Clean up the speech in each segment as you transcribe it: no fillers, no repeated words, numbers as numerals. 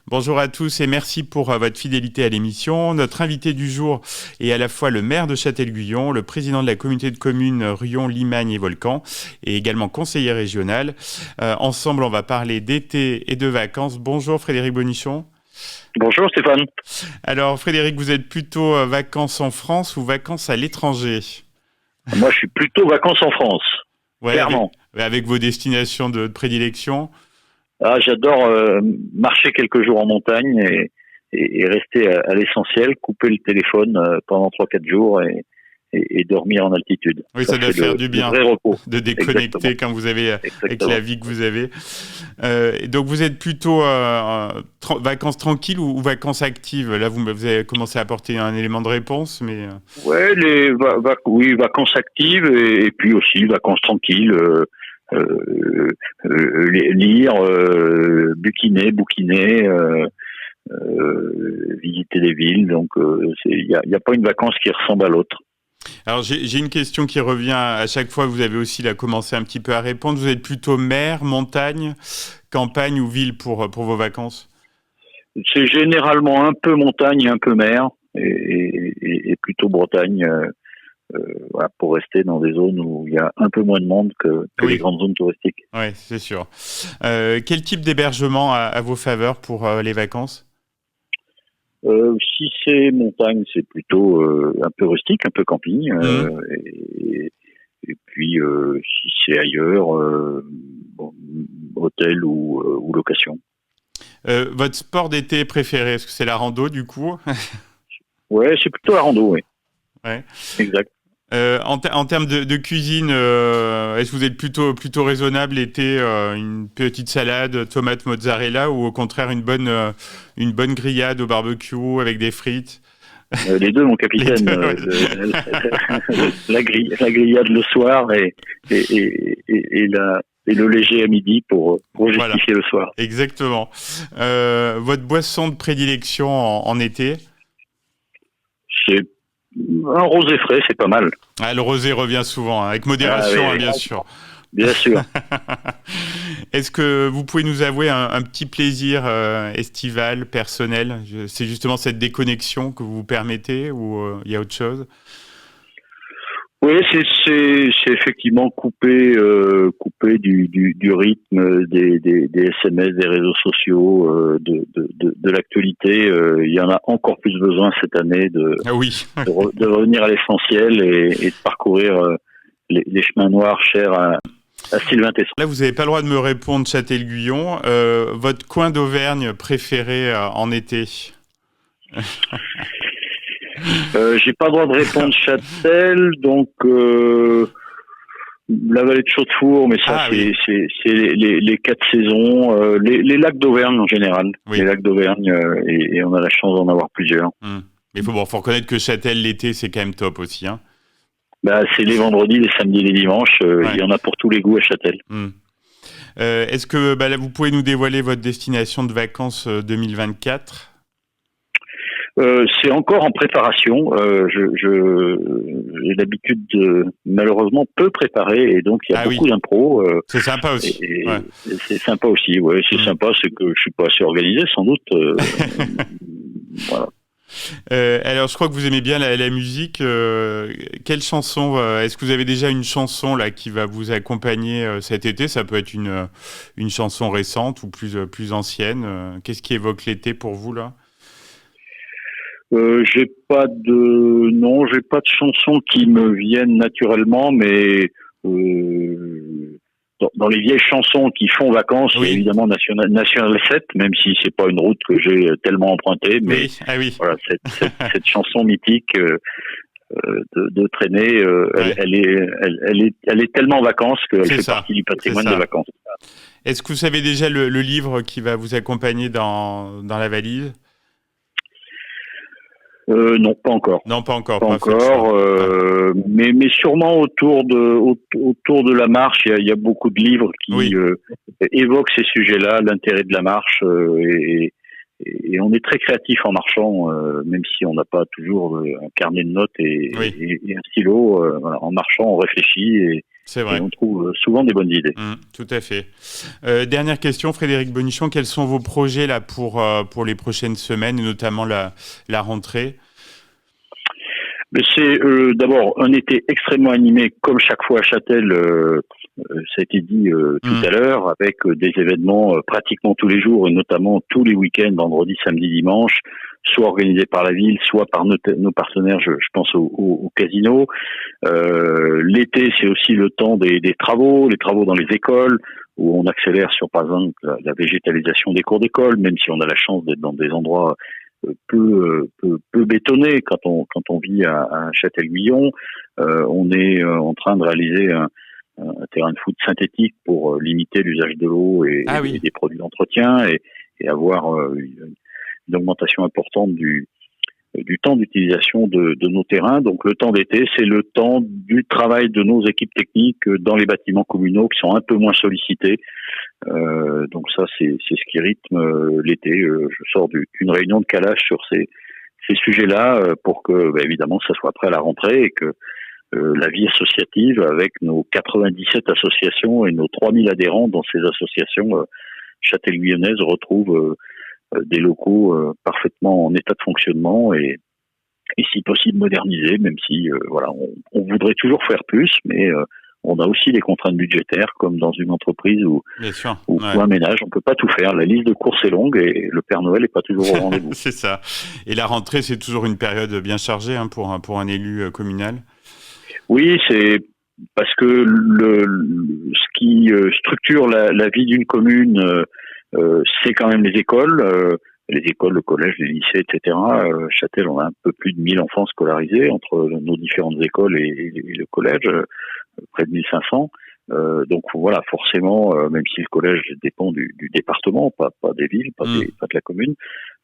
Bonjour à tous et merci pour votre fidélité à l'émission. Notre invité du jour est à la fois le maire de Châtel-Guyon, le président de la communauté de communes Riom, Limagne et Volcan et également conseiller régional. Ensemble, on va parler d'été et de vacances. Bonjour Frédéric Bonichon. Bonjour Stéphane. Alors Frédéric, vous êtes plutôt vacances en France ou vacances à l'étranger ? Moi, je suis plutôt vacances en France, clairement. Avec vos destinations de prédilection ? J'adore marcher quelques jours en montagne et rester à l'essentiel, couper le téléphone pendant 3-4 jours et dormir en altitude. Oui, ça doit faire du bien vrai repos. De déconnecter. Exactement. Quand vous avez, avec la vie que vous avez. Donc vous êtes plutôt vacances tranquilles ou vacances actives ? Là, vous avez commencé à apporter un élément de réponse, mais... Ouais, oui, vacances actives et puis aussi vacances tranquilles. Lire, bouquiner, visiter des villes. Donc, il y a pas une vacance qui ressemble à l'autre. Alors, j'ai une question qui revient à chaque fois. Vous avez aussi là commencé un petit peu à répondre. Vous êtes plutôt mer, montagne, campagne ou ville pour vos vacances ? C'est généralement un peu montagne, un peu mer et plutôt Bretagne. Voilà, pour rester dans des zones où il y a un peu moins de monde que les grandes zones touristiques. Oui, c'est sûr. Quel type d'hébergement à vos faveurs pour les vacances ? Si c'est montagne, c'est plutôt un peu rustique, un peu camping. Et puis, si c'est ailleurs, hôtel ou location. Votre sport d'été préféré, est-ce que c'est la rando du coup ? Ouais, c'est plutôt la rando, oui. Ouais. Exact. En termes de cuisine, est-ce que vous êtes plutôt raisonnable l'été, une petite salade, tomate mozzarella ou au contraire une bonne grillade au barbecue avec des frites ? Les deux, mon capitaine. La grillade le soir et le léger à midi pour justifier le soir. Exactement. Votre boisson de prédilection en été ? C'est un rosé frais, c'est pas mal. Le rosé revient souvent, avec modération, oui, bien sûr. Bien sûr. Est-ce que vous pouvez nous avouer un petit plaisir estival, personnel ? C'est justement cette déconnexion que vous vous permettez ou il y a autre chose ? Oui, c'est effectivement couper du rythme des SMS, des réseaux sociaux, de l'actualité. Il y en a encore plus besoin cette année de revenir à l'essentiel et de parcourir les chemins noirs chers à Sylvain Tesson. Là, vous n'avez pas le droit de me répondre, Châtel-Guyon. Votre coin d'Auvergne préféré en été ? J'ai pas le droit de répondre Châtel, donc la vallée de Chaudefour, mais ça c'est les 4 saisons, les lacs d'Auvergne en général, les lacs d'Auvergne et on a la chance d'en avoir plusieurs. Il faut reconnaître que Châtel l'été c'est quand même top aussi, hein. C'est les vendredis, les samedis, les dimanches, il y en a pour tous les goûts à Châtel. Est-ce que là, vous pouvez nous dévoiler votre destination de vacances 2024 ? C'est encore en préparation. J'ai l'habitude de malheureusement peu préparer et donc il y a beaucoup d'impro. C'est sympa aussi. C'est sympa aussi. Ouais, c'est sympa, c'est que je suis pas assez organisé sans doute. Voilà. Alors, je crois que vous aimez bien la musique. Quelle chanson est-ce que vous avez déjà une chanson là qui va vous accompagner cet été ? Ça peut être une chanson récente ou plus ancienne. Qu'est-ce qui évoque l'été pour vous là ? J'ai pas de chansons qui me viennent naturellement, mais dans les vieilles chansons qui font vacances, il y a évidemment National 7, même si c'est pas une route que j'ai tellement empruntée, mais voilà, cette chanson mythique de traîner, elle est tellement vacances qu'elle fait partie du patrimoine des vacances. Est-ce que vous savez déjà le livre qui va vous accompagner dans la valise ? Non, pas encore. Non, pas encore. Mais sûrement autour de la marche, il y a beaucoup de livres qui évoquent ces sujets-là, l'intérêt de la marche et et on est très créatif en marchant, même si on n'a pas toujours un carnet de notes et un stylo. Voilà, en marchant, on réfléchit c'est vrai. Et on trouve souvent des bonnes idées. Tout à fait. Dernière question, Frédéric Bonichon, quels sont vos projets là pour les prochaines semaines, et notamment la rentrée? Mais c'est d'abord un été extrêmement animé, comme chaque fois à Châtel, ça a été dit tout à l'heure, avec des événements pratiquement tous les jours, et notamment tous les week-ends, vendredi, samedi, dimanche, soit organisés par la ville, soit par nos partenaires, je pense au casino. L'été, c'est aussi le temps des travaux, les travaux dans les écoles, où on accélère sur, par exemple, la végétalisation des cours d'école, même si on a la chance d'être dans des endroits peu bétonné quand on vit à Châtel-Guyon. On est en train de réaliser un terrain de foot synthétique pour limiter l'usage de l'eau et des produits d'entretien et avoir une augmentation importante du temps d'utilisation de nos terrains. Donc le temps d'été, c'est le temps du travail de nos équipes techniques dans les bâtiments communaux qui sont un peu moins sollicités. Donc ça, c'est ce qui rythme l'été. Je sors d'une réunion de calage sur ces sujets-là pour que, évidemment, ça soit prêt à la rentrée et que la vie associative, avec nos 97 associations et nos 3000 adhérents dans ces associations châtel-guyonnaises, retrouve des locaux parfaitement en état de fonctionnement et si possible modernisés, même si on voudrait toujours faire plus, mais on a aussi des contraintes budgétaires, comme dans une entreprise ou un ménage. On peut pas tout faire. La liste de courses est longue et le Père Noël n'est pas toujours au rendez-vous. C'est ça. Et la rentrée, c'est toujours une période bien chargée pour un élu communal. Oui, c'est parce que ce qui structure la vie d'une commune, c'est quand même les écoles, le collège, les lycées, etc. Châtel, on a un peu plus de 1000 enfants scolarisés entre nos différentes écoles et le collège, près de 1500. Donc voilà, forcément, même si le collège dépend du département, pas des villes, pas de la commune,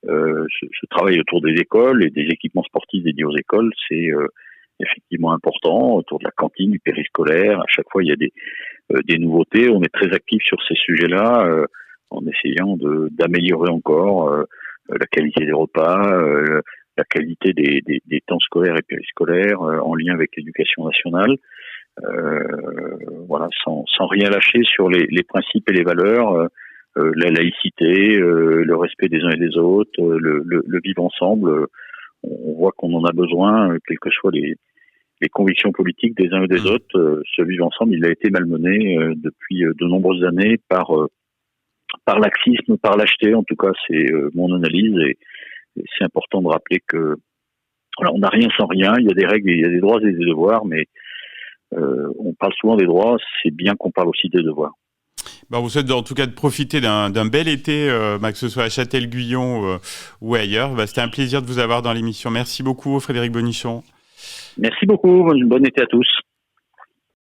ce travail autour des écoles et des équipements sportifs dédiés aux écoles, c'est effectivement important, autour de la cantine, du périscolaire. À chaque fois, il y a des nouveautés. On est très actifs sur ces sujets-là, en essayant d'améliorer encore la qualité des repas, la qualité des temps scolaires et périscolaires, en lien avec l'éducation nationale. Sans rien lâcher sur les principes et les valeurs, la laïcité, le respect des uns et des autres, le vivre ensemble. On voit qu'on en a besoin, quelles que soient les convictions politiques des uns et des autres. Ce vivre ensemble, il a été malmené depuis de nombreuses années par laxisme, par lâcheté. En tout cas, c'est mon analyse et c'est important de rappeler que on n'a rien sans rien. Il y a des règles, il y a des droits et des devoirs, mais on parle souvent des droits. C'est bien qu'on parle aussi des devoirs. Vous souhaite en tout cas de profiter d'un bel été, que ce soit à Châtel-Guyon ou ailleurs. C'était un plaisir de vous avoir dans l'émission. Merci beaucoup, Frédéric Bonichon. Merci beaucoup. Bon été à tous.